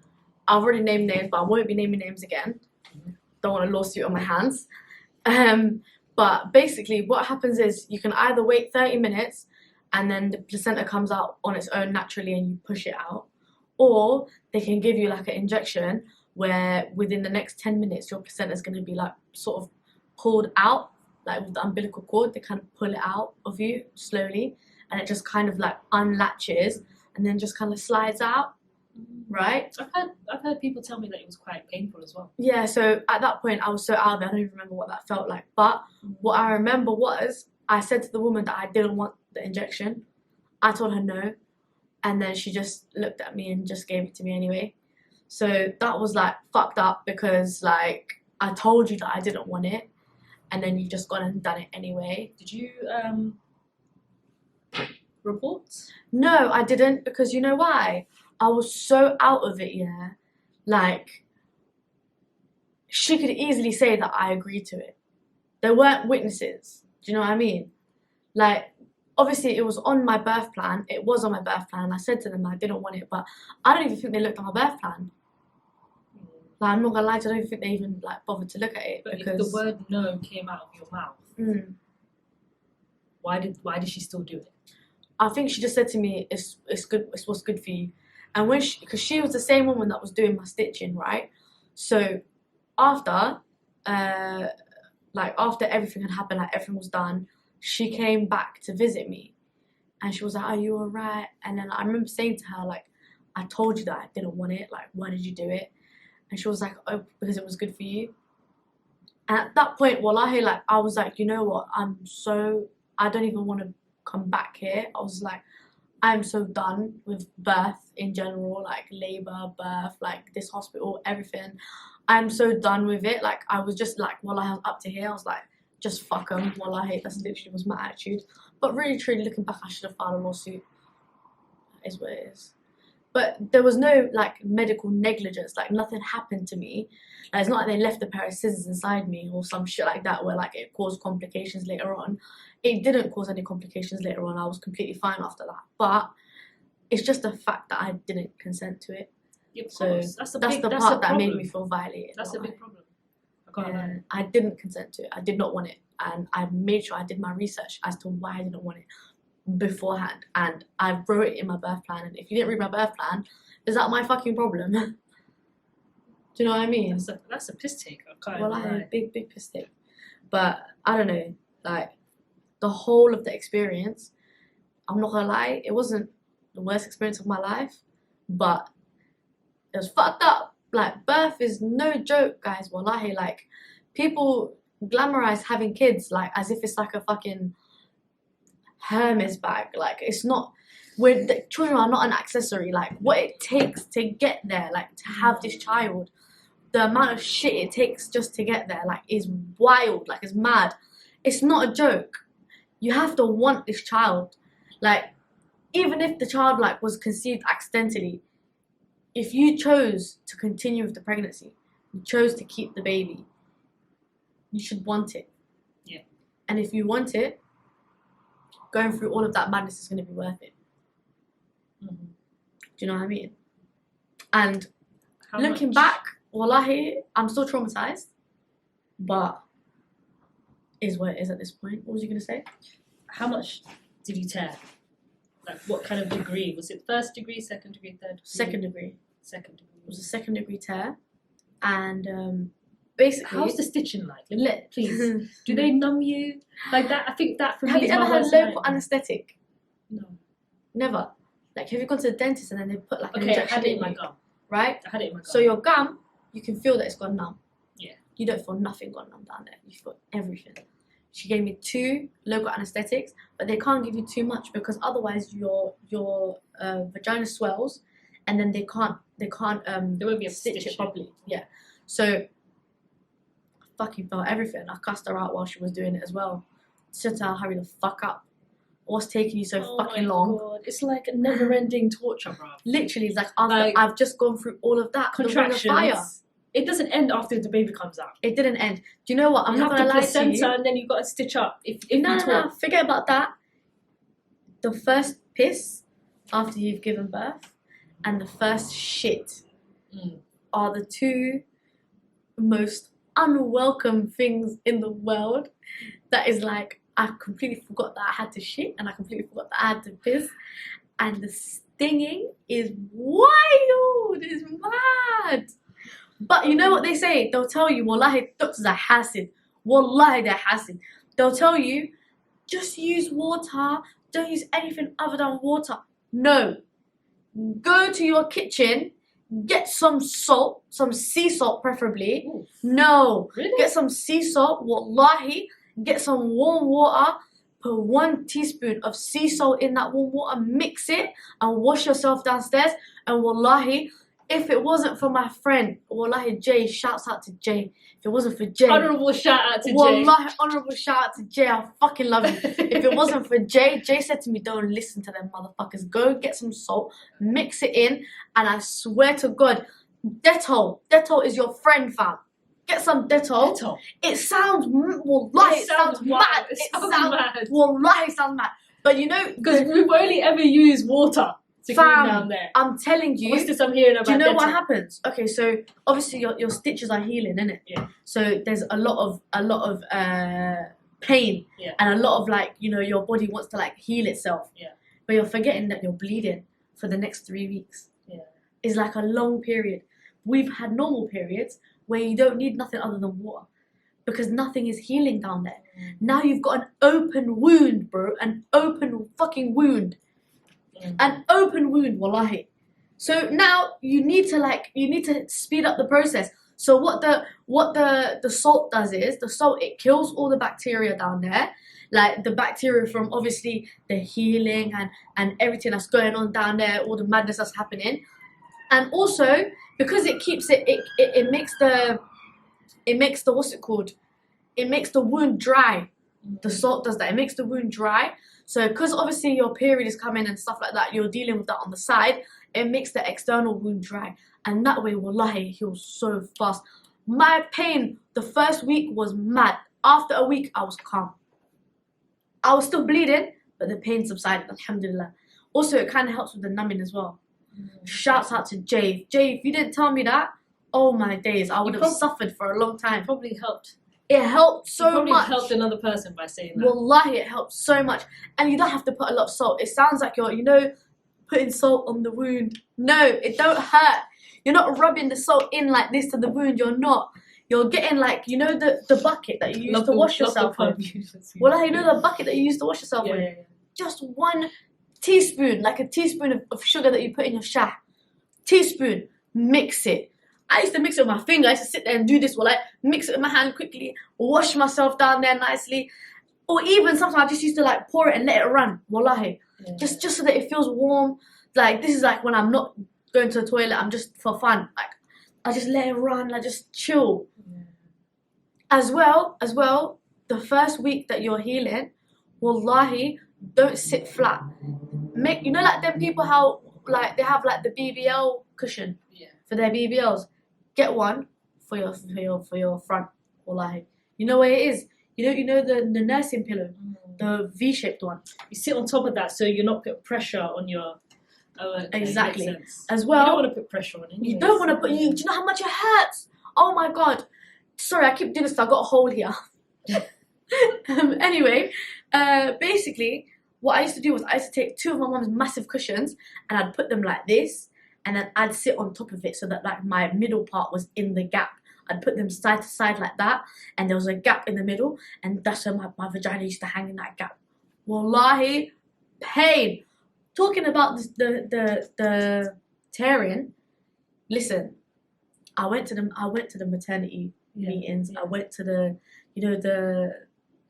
I've already named names, but I won't be naming names again. Don't want a lawsuit on my hands. But basically, what happens is you can either wait 30 minutes and then the placenta comes out on its own naturally and you push it out, or they can give you like an injection where within the next 10 minutes your placenta is going to be like sort of pulled out, like with the umbilical cord. They kind of pull it out of you slowly, and it just kind of like unlatches and then just kind of slides out. Right? I've heard people tell me that it was quite painful as well. Yeah, so at that point I was so out of it, I don't even remember what that felt like. But what I remember was I said to the woman that I didn't want the injection. I told her no, and then she just looked at me and just gave it to me anyway. So that was like fucked up, because like I told you that I didn't want it, and then you just gone and done it anyway. Did you report? No, I didn't, because you know why? I was so out of it, yeah. Like, she could easily say that I agreed to it. There weren't witnesses. Do you know what I mean? Like, obviously it was on my birth plan. It was on my birth plan. I said to them I didn't want it, but I don't even think they looked at my birth plan. Like, I'm not gonna lie to you, I don't think they even like bothered to look at it. But because if the word no came out of your mouth, why did she still do it? I think she just said to me, it's good, it's what's good for you. And when because she was the same woman that was doing my stitching, right? So after after everything had happened, like everything was done, she came back to visit me, and she was like, "Are you alright?" And then I remember saying to her, like, "I told you that I didn't want it. Like, why did you do it?" And she was like, "Oh, because it was good for you." And at that point, wallahi, like, I was like, you know what? I don't even want to come back here. I was like, I'm so done with birth in general, like labor, birth, like this hospital, everything. I'm so done with it. Like, I was just like, well, I was up to here. I was like, just fuck them. Well, I hate, that's literally was my attitude. But really, truly, looking back, I should have filed a lawsuit. That is what it is. But there was no like medical negligence. Like, nothing happened to me. Like, it's not like they left a pair of scissors inside me or some shit like that where like it caused complications later on. It didn't cause any complications later on. I was completely fine after that. But it's just the fact that I didn't consent to it. Yeah, so that's the part that made me feel violated. That's a big problem. I can't lie. I didn't consent to it. I did not want it. And I made sure I did my research as to why I didn't want it beforehand. And I wrote it in my birth plan. And if you didn't read my birth plan, is that my fucking problem? Do you know what I mean? That's a piss take. I can't Well, I had a big piss take. But I don't know. Like, the whole of the experience, I'm not gonna lie, it wasn't the worst experience of my life, but it was fucked up. Like, birth is no joke, guys. Wallahi, like, people glamorize having kids like as if it's like a fucking Hermes bag. Like, it's not. The children are not an accessory. Like, what it takes to get there, like to have this child, the amount of shit it takes just to get there, like, is wild. Like, it's mad. It's not a joke. You have to want this child. Like, even if the child like was conceived accidentally, if you chose to continue with the pregnancy, you chose to keep the baby, you should want it. Yeah. And if you want it, going through all of that madness is going to be worth it. Do you know what I mean? And looking back, wallahi, I'm still traumatized, but is what it is at this point. What was you going to say? How much did you tear? Like, what kind of degree? Was it first degree, second degree, third degree? Second degree. Second degree. It was a second degree tear. And basically... How's the stitching like? Please. Do they numb you? Like that? I think that for me Have is you ever my had worst local nightmare. anaesthetic? No. Never. Like, have you gone to the dentist and then they put like an Okay, I injection had it in in my you? gum. Right? I had it in my gum. So your gum, you can feel that it's gone numb. Yeah. You don't feel nothing gone numb down there. You feel everything. She gave me 2 local anaesthetics, but they can't give you too much because otherwise your vagina swells, and then they can't There won't be a stitch stitch it properly. Yeah. So I fucking felt everything. I cussed her out while she was doing it as well. Said to her, hurry the fuck up. What's taking you so fucking long? God. It's like a never-ending torture, bro. Literally, it's like I've just gone through all of that. The ring of fire. Contractions. it doesn't end after the baby comes out. It didn't end. Do you know what? I'm not gonna lie to you. And then you got to stitch up. If No, forget about that. The first piss after you've given birth and the first shit are the two most unwelcome things in the world. That is like, I completely forgot that I had to shit and I completely forgot that I had to piss. And the stinging is wild. It's mad. But you know what they say? They'll tell you, wallahi, doctors are hasid. Wallahi, they're hasid. They'll tell you, just use water. Don't use anything other than water. No. Go to your kitchen. Get some salt. Some sea salt, preferably. Ooh. No. Really? Get some sea salt. Wallahi. Get some warm water. Put 1 teaspoon of sea salt in that warm water. Mix it. And wash yourself downstairs. And wallahi, if it wasn't for my friend, wallahi, Jay, shouts out to Jay. If it wasn't for Jay, honourable shout out to Jay. Wallahi, honourable shout out to Jay. I fucking love you. If it wasn't for Jay, Jay said to me, don't listen to them motherfuckers. Go get some salt, mix it in, and I swear to God, Dettol is your friend, fam. Get some Dettol. It sounds, wallahi, it sounds mad. It sounds mad. Wallahi, it sounds mad. But you know, because we've only ever used water to clean down there. I'm telling you. What's this I'm hearing about? Do you know Dettol? what happens? Okay, so obviously your stitches are healing, innit? Yeah. So there's a lot of pain. Yeah. And a lot of like, you know, your body wants to like heal itself. Yeah. But you're forgetting that you're bleeding for the next 3 weeks. Yeah. It's like a long period. We've had normal periods where you don't need nothing other than water because nothing is healing down there. Now you've got an open wound, bro. An open fucking wound. An open wound, wallahi. So now you need to speed up the process. So what the salt does is the salt, it kills all the bacteria down there, like the bacteria from obviously the healing and everything that's going on down there, all the madness that's happening, and also because it keeps it makes the what's it called? It makes the wound dry. The salt does that. It makes the wound dry. So because obviously your period is coming and stuff like that, you're dealing with that on the side, it makes the external wound dry. And that way, wallahi, it heals so fast. My pain the first week was mad. After a week, I was calm. I was still bleeding, but the pain subsided, alhamdulillah. Also, it kind of helps with the numbing as well. Shouts out to Jay. Jay, if you didn't tell me that, oh my days, I would have suffered for a long time. Probably helped. It helped so much. Probably helped another person by saying that. Wallahi, it helped so much. And you don't have to put a lot of salt. It sounds like you're, you know, putting salt on the wound. No, it don't hurt. You're not rubbing the salt in like this to the wound. You're not. You're getting like, you know, the bucket that you use to wash yourself with. Wallahi, you know the bucket that you use to wash yourself with? Yeah. Just 1 teaspoon, like a teaspoon of sugar that you put in your shah. Teaspoon. Mix it. I used to mix it with my finger. I used to sit there and do this, like mix it with my hand quickly, wash myself down there nicely. Or even sometimes I just used to like pour it and let it run. Wallahi. Yeah. Just so that it feels warm. Like this is like when I'm not going to the toilet, I'm just for fun. Like I just let it run, I just chill. Yeah. As well, the first week that you're healing, wallahi, don't sit flat. You know like them people how like they have like the BBL cushion for their BBLs. Get one for your front, wallahi. You know where it is? You know the nursing pillow, the V-shaped one. You sit on top of that so you're not putting pressure on your. Exactly. As well, you don't want to put pressure on it. You don't want to put. Do you know how much it hurts? Oh my god. Sorry, I keep doing this. I got a hole here. Anyway, basically, what I used to do was I used to take 2 of my mum's massive cushions and I'd put them like this. And then I'd sit on top of it so that like my middle part was in the gap. I'd put them side to side like that, and there was a gap in the middle, and that's where my vagina used to hang in that gap. Wallahi, pain. Talking about the tearing. Listen, I went to the maternity meetings. I went to the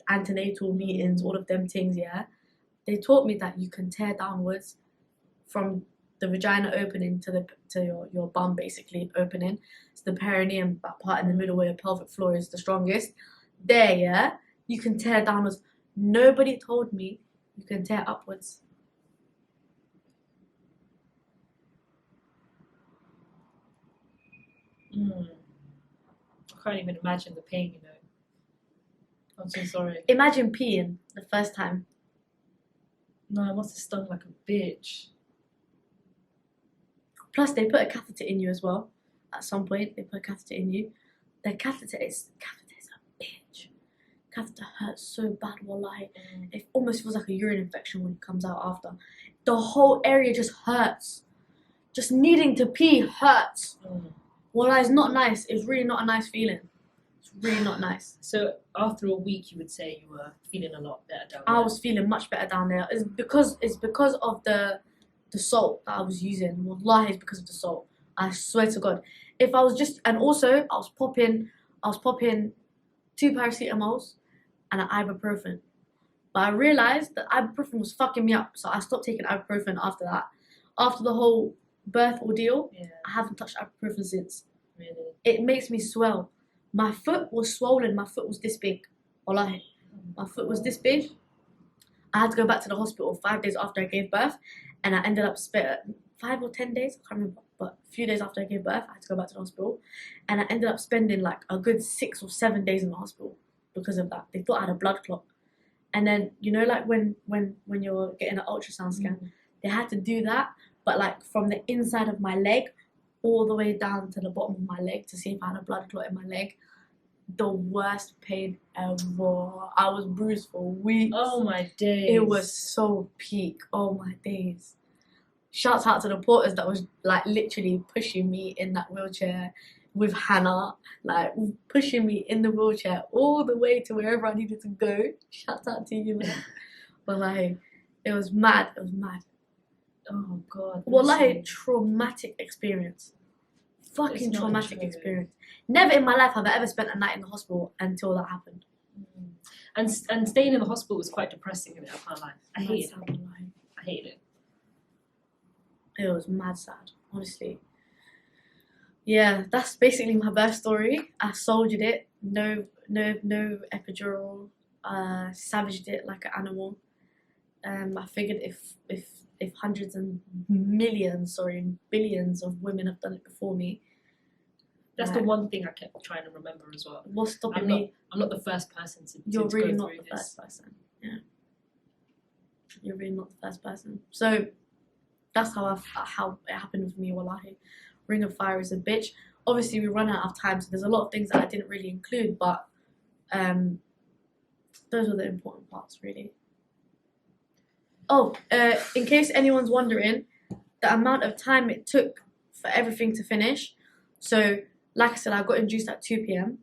antenatal meetings, all of them things. Yeah, they taught me that you can tear downwards from the vagina opening to your bum, basically opening. It's the perineum, that part in the middle where your pelvic floor is the strongest. There, yeah, you can tear downwards. Nobody told me you can tear upwards. can't even imagine the pain, you know. I'm so sorry. Imagine peeing the first time. No, it must have stung like a bitch. Plus, they put a catheter in you as well. At some point, they put a catheter in you. The catheter is a bitch. Catheter hurts so bad, wallahi. It almost feels like a urine infection when it comes out after. The whole area just hurts. Just needing to pee hurts. Wallahi, it's not nice. It's really not a nice feeling. It's really not nice. So after a week, you would say you were feeling a lot better down there? I was feeling much better down there. It's because of the salt that I was using. Wallahi, it's because of the salt. I swear to God. If I was just, and also I was popping 2 paracetamols and an ibuprofen. But I realized that ibuprofen was fucking me up, so I stopped taking ibuprofen after that. After the whole birth ordeal, I haven't touched ibuprofen since. Really? It makes me swell. My foot was swollen. My foot was this big. Wallahi. My foot was this big. I had to go back to the hospital 5 days after I gave birth, and I ended up 5 or 10 days, I can't remember, but a few days after I gave birth, I had to go back to the hospital, and I ended up spending like a good 6 or 7 days in the hospital because of that. They thought I had a blood clot, and then you know, like when you're getting an ultrasound scan, they had to do that, but like from the inside of my leg all the way down to the bottom of my leg to see if I had a blood clot in my leg. The worst pain ever. I was bruised for weeks. Oh my days. It was so peak. Oh my days. Shouts out to the porters that was like literally pushing me in that wheelchair with Hannah, like pushing me in the wheelchair all the way to wherever I needed to go. Shouts out to you, man. But like, it was mad. It was mad. Oh God. Well, like, traumatic experience. Fucking traumatic experience. Never in my life have I ever spent a night in the hospital until that happened. And staying in the hospital was quite depressing in it. I can't lie. I hated it. I hated it. It was mad sad, honestly. Yeah, that's basically my birth story. I soldiered it. No epidural. Savaged it like an animal. I figured if hundreds and millions, billions of women have done it before me. That's the one thing I kept trying to remember as well. What's stopping me? I'm not the first person to You're to really go not through the this. first person. Yeah. You're really not the first person. So that's how it happened with me, wallahi. Ring of Fire is a bitch. Obviously, we run out of time, so there's a lot of things that I didn't really include, but those are the important parts, really. Oh, in case anyone's wondering, the amount of time it took for everything to finish. So, like I said, I got induced at 2 p.m.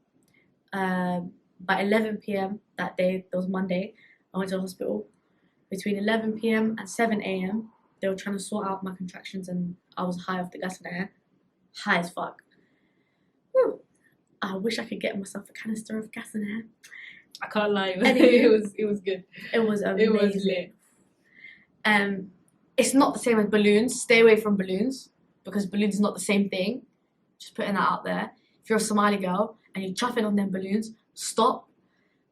By 11 p.m. that day, that was Monday, I went to the hospital. Between 11 p.m. and 7 a.m., they were trying to sort out my contractions, and I was high off the gas and air. High as fuck. Whew. I wish I could get myself a canister of gas and air. I can't lie. Anyway, it was good. It was amazing. It was lit. It's not the same as balloons. Stay away from balloons because balloons is not the same thing. Just putting that out there. If you're a Somali girl and you're chuffing on them balloons, stop.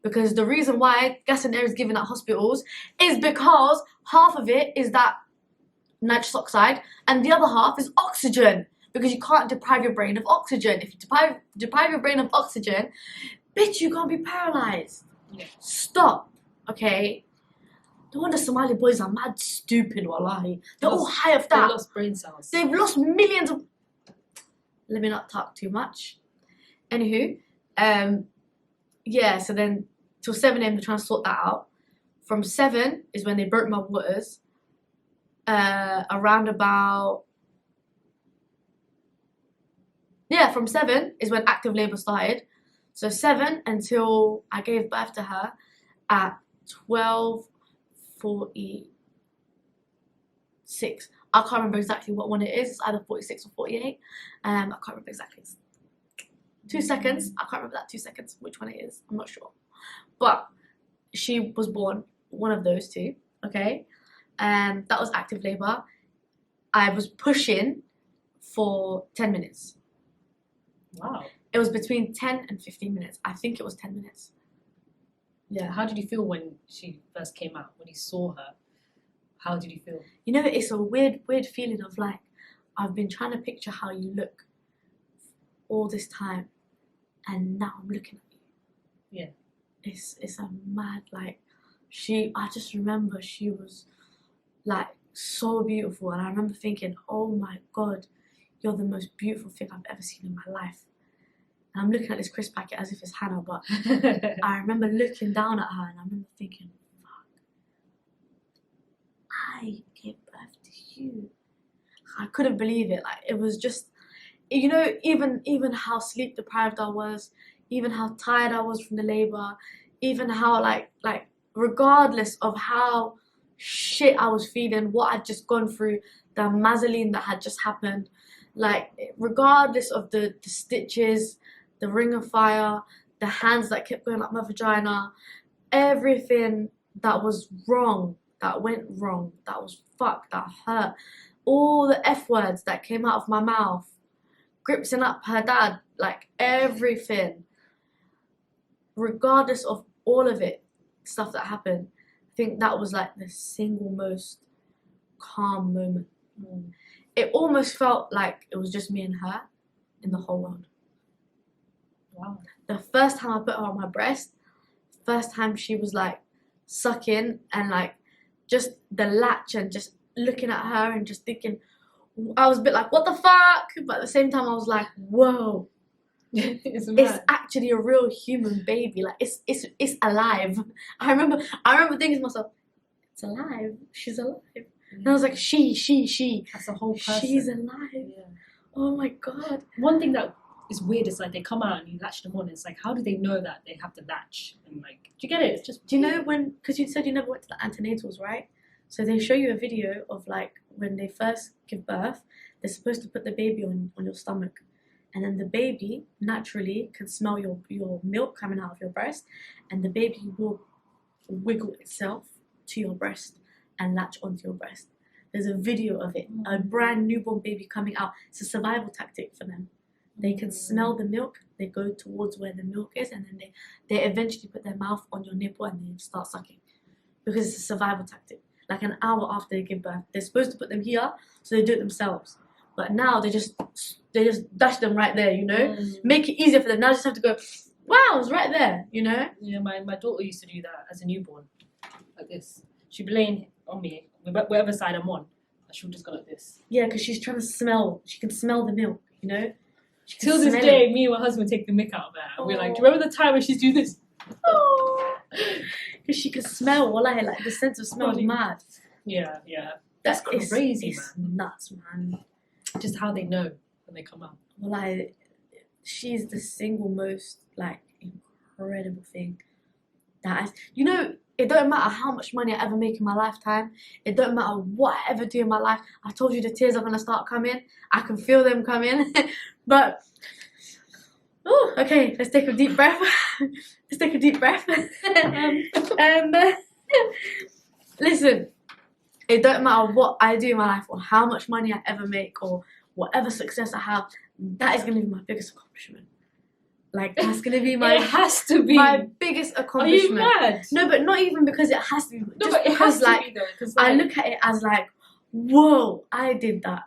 Because the reason why gas and air is given at hospitals is because half of it is that nitrous oxide and the other half is oxygen. Because you can't deprive your brain of oxygen. If you deprive your brain of oxygen, bitch, you can't be paralyzed. Yeah. Stop. Okay? No wonder Somali boys are mad stupid, wallahi. They're all high off that. They lost brain cells. They've lost millions of... Let me not talk too much. Anywho, yeah, so then till 7 a.m. they're trying to sort that out. From 7 is when they broke my waters. Around about... Yeah, from 7 is when active labour started. So 7 until I gave birth to her at 12:46. I can't remember exactly what one it is. It's either 46 or 48. I can't remember exactly. 2 seconds. I can't remember that 2 seconds, which one it is. I'm not sure. But she was born, one of those two, okay? That was active labour. I was pushing for 10 minutes. Wow. It was between 10 and 15 minutes. I think it was 10 minutes. Yeah. How did you feel when she first came out? When you saw her? How did you feel? You know, it's a weird feeling of like, I've been trying to picture how you look all this time. and now I'm looking at you. Yeah. It's a mad, like, I just remember she was like so beautiful, and I remember thinking, oh my god, you're the most beautiful thing I've ever seen in my life. And I'm looking at this crisp packet as if it's Hannah, but I remember looking down at her and I remember thinking, fuck, I gave birth to you. I couldn't believe it. Like, it was just, you know, even how sleep deprived I was, even how tired I was from the labor, even how like regardless of how shit I was feeling, what I'd just gone through, the mazzoline that had just happened, like regardless of the stitches, the ring of fire, the hands that kept going up my vagina, everything that was wrong, that went wrong, that was fucked, that hurt, all the F words that came out of my mouth, gripsing up her dad, like everything, regardless of all of it, stuff that happened, I think that was like the single most calm moment. It almost felt like it was just me and her in the whole world. Wow. The first time I put her on my breast, first time she was like sucking and like just the latch and just looking at her and just thinking, I was a bit like, what the fuck? But at the same time I was like, whoa. It's actually a real human baby. Like it's alive. I remember thinking to myself, it's alive. She's alive. And I was like, she. That's a whole person. She's alive. Yeah. Oh my god. One thing that is weird is like they come out and you latch them on. It's like, how do they know that they have to latch? And like, do you get it? It's just. Do you know when? Because you said you never went to the antenatals, right? So they show you a video of like when they first give birth, they're supposed to put the baby on your stomach. And then the baby naturally can smell your milk coming out of your breast, and the baby will wiggle itself to your breast and latch onto your breast. There's a video of it, a brand newborn baby coming out. It's a survival tactic for them. They can smell the milk, they go towards where the milk is, and then they eventually put their mouth on your nipple and they start sucking. Because it's a survival tactic. Like an hour after they give birth, they're supposed to put them here, so they do it themselves. But now they just dash them right there, you know? Make it easier for them. Now I just have to go, wow, it's right there, you know? Yeah, my daughter used to do that as a newborn. Like this. She'd be laying on me, whatever side I'm on, and she'll just go like this. Yeah, because she's trying to smell. She can smell the milk, you know? Till this day, me and my husband take the mick out of her. And we're like, do you remember the time when she's doing this? Because she can smell, wallahi, like the sense of smell is mad. Yeah. That's crazy, it's nuts, man. Just how they know when they come out. Wallahi, she's the single most, like, incredible thing. You know, it don't matter how much money I ever make in my lifetime. It don't matter what I ever do in my life. I told you the tears are going to start coming. I can feel them coming. But, okay, let's take a deep breath. Listen, it don't matter what I do in my life or how much money I ever make or whatever success I have. That is going to be my biggest accomplishment. Like, that's going to be It has to be my biggest accomplishment. Are you mad? No, but not even because it has to be. No, just but it because, has to like, be though. Because I look at it as like, whoa, I did that.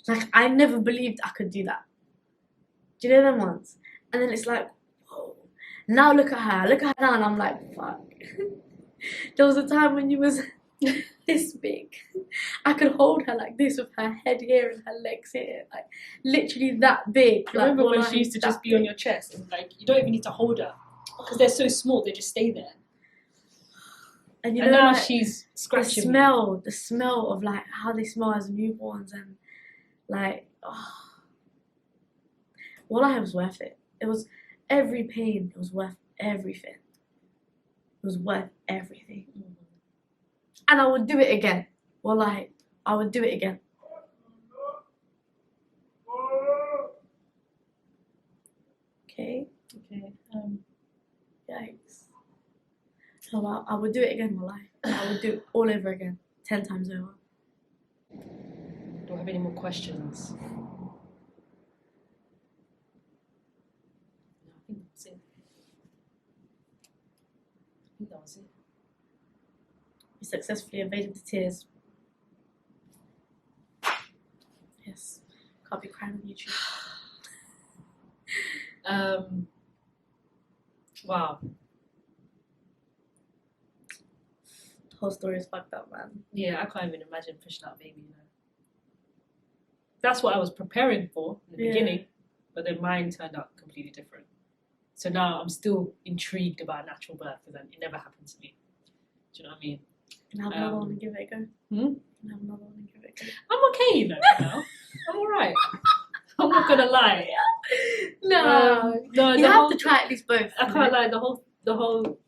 Like, I never believed I could do that. Do you know them ones? And then it's like, whoa. Now look at her now, and I'm like, fuck. There was a time when you was this big. I could hold her like this with her head here and her legs here, like literally that big. I remember when she used to just be on your chest, and like you don't even need to hold her because they're so small, they just stay there. And now like, she's scratching the smell of like how they smell as newborns, and like, wallahi, it was worth it. It was every pain. It was worth everything. It was worth everything. And I would do it again. Wallahi, I would do it again. Okay. Yikes. So I would do it again, wallahi. I would do it all over again, 10 times over. Do I have any more questions? No, I think that's it. That was it. You successfully evaded the tears. Yes. Can't be crying on YouTube. Wow. The whole story is fucked up, man. Yeah, I can't even imagine pushing out a baby, That's what I was preparing for in the beginning, but then mine turned out completely different. So now I'm still intrigued about natural birth because it never happened to me. Do you know what I mean? Can I have another one and give it a go? Hmm? Can I have another one and give it a go? I'm okay, now. I'm alright. I'm not gonna lie. No, no, you have to try at least both. I can't lie. The whole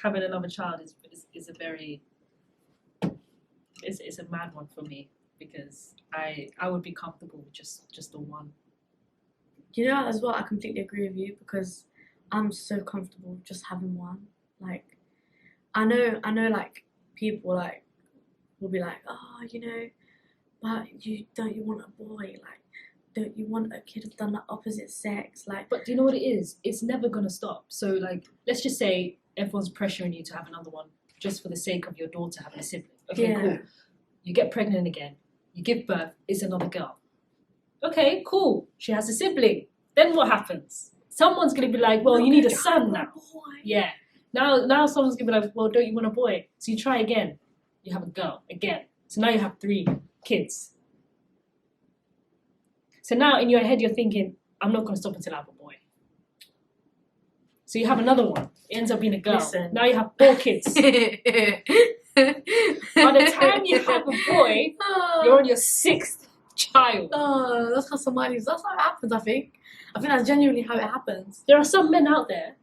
having another child is a very it's a mad one for me because I would be comfortable with just the one. You know, as well, I completely agree with you because I'm so comfortable just having one. Like, I know, like people like will be like, oh, but you want a boy, like, don't you want a kid of the opposite sex, like? But do you know what it is? It's never gonna stop. So like, let's just say everyone's pressuring you to have another one just for the sake of your daughter having a sibling. Okay, cool. You get pregnant again. You give birth. It's another girl. Okay, cool. She has a sibling. Then what happens? Someone's gonna be like, well, you need a son now. Yeah. Now someone's gonna be like, well, don't you want a boy? So you try again. You have a girl again. So now you have 3 kids. So now in your head you're thinking, I'm not gonna stop until I have a boy. So you have another one. It ends up being a girl. Listen. Now you have 4 kids. By the time you have a boy, you're on your 6th child. Oh, that's how it happens, I think. I think that's genuinely how it happens. There are some men out there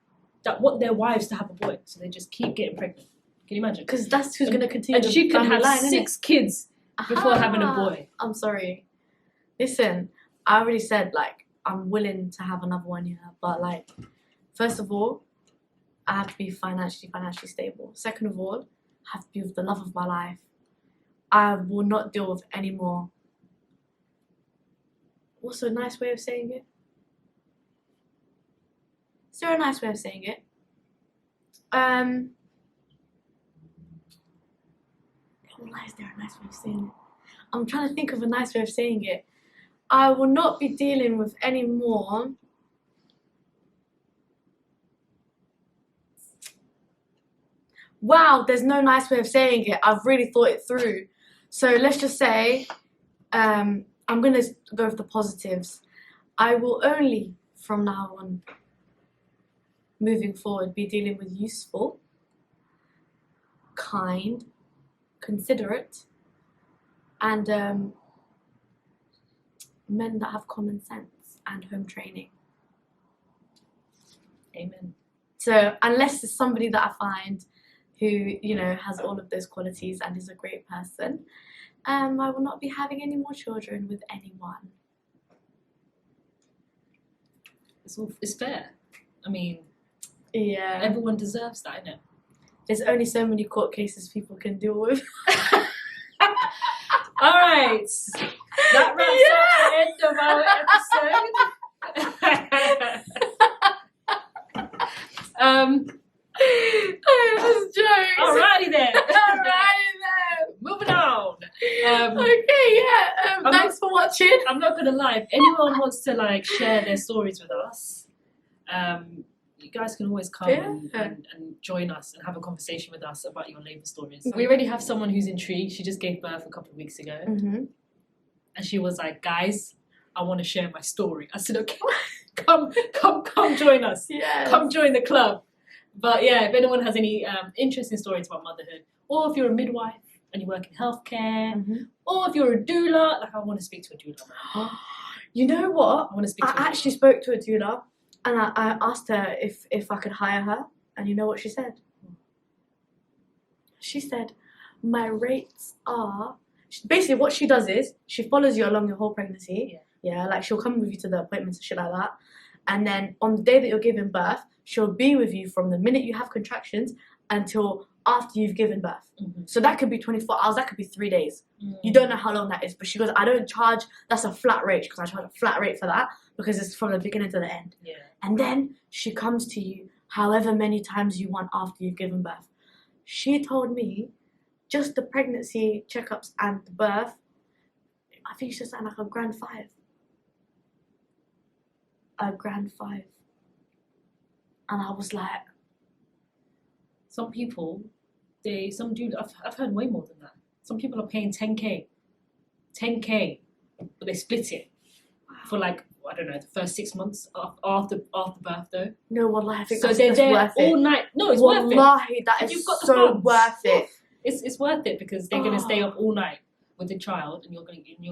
that want their wives to have a boy, so they just keep getting pregnant. Can you imagine? Because that's who's going to continue. And she could have line, 6 kids before having a boy. I'm sorry. Listen, I already said, like, I'm willing to have another one, but, like, first of all, I have to be financially stable. Second of all, I have to be with the love of my life. I will not deal with any more. What's a nice way of saying it? Is there a nice way of saying it? Is there a nice way of saying it? I'm trying to think of a nice way of saying it. I will not be dealing with any more. Wow, there's no nice way of saying it. I've really thought it through. So let's just say, I'm going to go with the positives. I will only, from now on, moving forward, be dealing with useful, kind, considerate, and men that have common sense and home training. Amen. So unless it's somebody that I find who, has all of those qualities and is a great person, I will not be having any more children with anyone. It's fair. I mean, yeah, everyone deserves that, innit? There's only so many court cases people can deal with. All right, that wraps up the end of our episode. That's jokes. Alrighty then. Alrighty then. Moving on. Okay, yeah. Thanks for watching. I'm not gonna lie. If anyone wants to share their stories with us, you guys can always come and join us and have a conversation with us about your labour stories. We already have someone who's intrigued. She just gave birth a couple of weeks ago, and she was like, "Guys, I want to share my story." I said, "Okay, come join us. Yes. Come join the club." But yeah, if anyone has any interesting stories about motherhood, or if you're a midwife and you work in healthcare, or if you're a doula, I want to speak to a doula. You know what? I want to speak to a doula. I actually spoke to a doula, and I asked her if I could hire her, and you know what she said? She said, my rates are... Basically, what she does is, she follows you along your whole pregnancy. Yeah, like she'll come with you to the appointments and shit like that. And then on the day that you're giving birth, she'll be with you from the minute you have contractions until after you've given birth. So that could be 24 hours, that could be 3 days. You don't know how long that is. But she goes, I don't charge, that's a flat rate, because I charge a flat rate for that, because it's from the beginning to the end. Yeah. And then she comes to you however many times you want after you've given birth. She told me just the pregnancy checkups and the birth, I think she's saying like $1,500. 1,500,000. And I was like, Some people, I've heard way more than that. Some people are paying 10k, but they split it for like, I don't know, the first 6 months after birth though. no, wallahi, I think So that's they're there worth all it. night. No, it's worth it. Wallahi, that If is you've got the so funds, worth it. It's worth it because they're gonna stay Oh. up all night with the child, and you're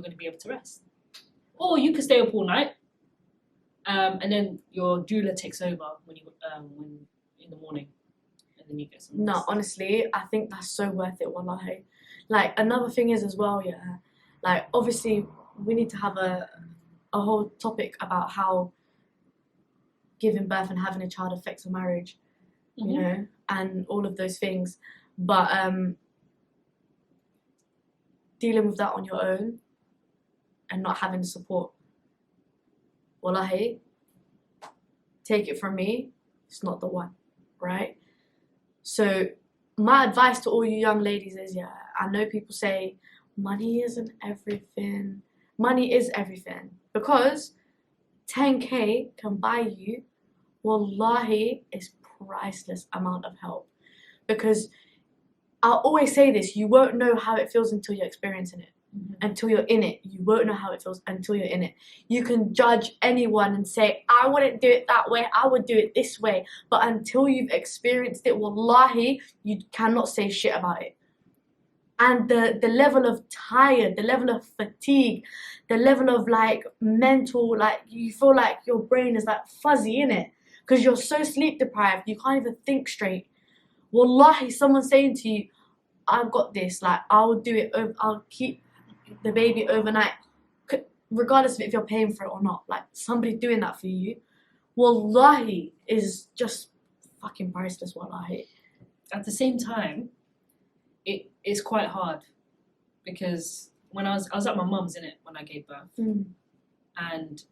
gonna be able to rest. Or you could stay up all night, and then your doula takes over when in the morning, and then you get some rest. No, honestly, I think that's so worth it, wallahi. Like, another thing is as well, yeah, like, obviously, we need to have a whole topic about how giving birth and having a child affects a marriage, you know, and all of those things. But dealing with that on your own and not having the support, wallahi, take it from me, it's not the one, right? So my advice to all you young ladies is, yeah, I know people say money isn't everything. Money is everything, because 10k can buy you, wallahi, is priceless amount of help. Because I'll always say this, you won't know how it feels until you're experiencing it. Until you're in it, you won't know how it feels until you're in it. You can judge anyone and say, I wouldn't do it that way, I would do it this way. But until you've experienced it, wallahi, you cannot say shit about it. And the level of tired, the level of fatigue, the level of like mental, like you feel like your brain is like fuzzy in it because you're so sleep deprived, you can't even think straight. Wallahi, someone saying to you, I've got this, like I'll do it, I'll keep the baby overnight, regardless of if you're paying for it or not. Like somebody doing that for you, wallahi, is just fucking priceless, wallahi. At the same time, it's quite hard because when I was at my mum's in it when I gave birth, and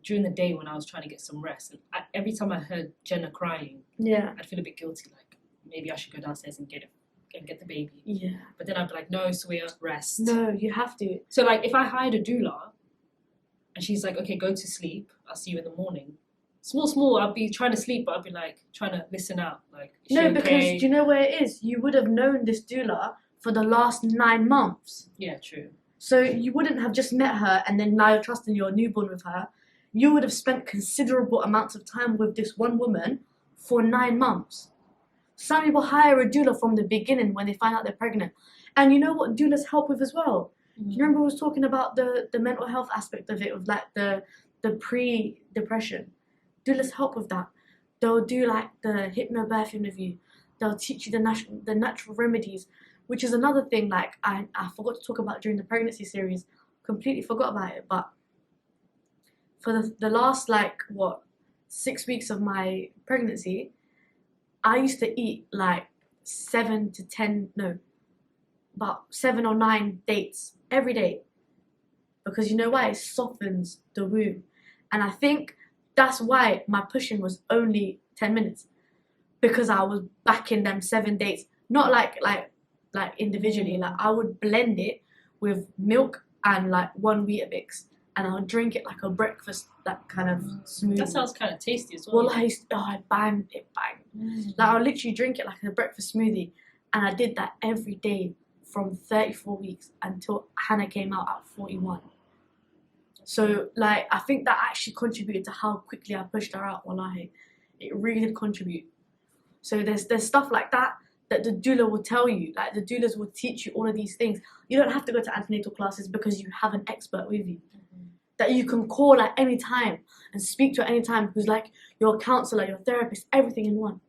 during the day when I was trying to get some rest, and every time I heard Jenna crying, Yeah. I'd feel a bit guilty, like maybe I should go downstairs and get the baby. Yeah. But then I'd be like, no, Suya, rest. No, you have to. So like if I hired a doula and she's like, okay, go to sleep, I'll see you in the morning. Small, I'll be trying to sleep, but I'll be like trying to listen out. Like, is No, she because okay? do you know where it is? You would have known this doula for the last 9 months. Yeah, true. So you wouldn't have just met her and then now you're trusting your newborn with her. You would have spent considerable amounts of time with this one woman for 9 months. Some people hire a doula from the beginning when they find out they're pregnant. And you know what doulas help with as well? Do you remember we was talking about the mental health aspect of it, of like the pre-depression? Doulas help with that. They'll do like the hypnobirthing with you. They'll teach you the natural remedies, which is another thing like I forgot to talk about during the pregnancy series. Completely forgot about it. But for the last 6 weeks of my pregnancy, I used to eat like 7 or 9 dates every day. Because you know why? It softens the womb. And I think that's why my pushing was only 10 minutes. Because I was backing them 7 dates. Not like individually. Like I would blend it with milk and like 1 Weetabix. And I'll drink it like a breakfast, that kind of smoothie. That sounds kind of tasty as well. Well, I banged it. Like I'll literally drink it like a breakfast smoothie. And I did that every day from 34 weeks until Hannah came out at 41. So like I think that actually contributed to how quickly I pushed her out, wallahi. It really did contribute. So there's stuff like that the doula will tell you. Like the doulas will teach you all of these things. You don't have to go to antenatal classes because you have an expert with you. That you can call at any time and speak to at any time, who's like your counselor, your therapist, everything in one.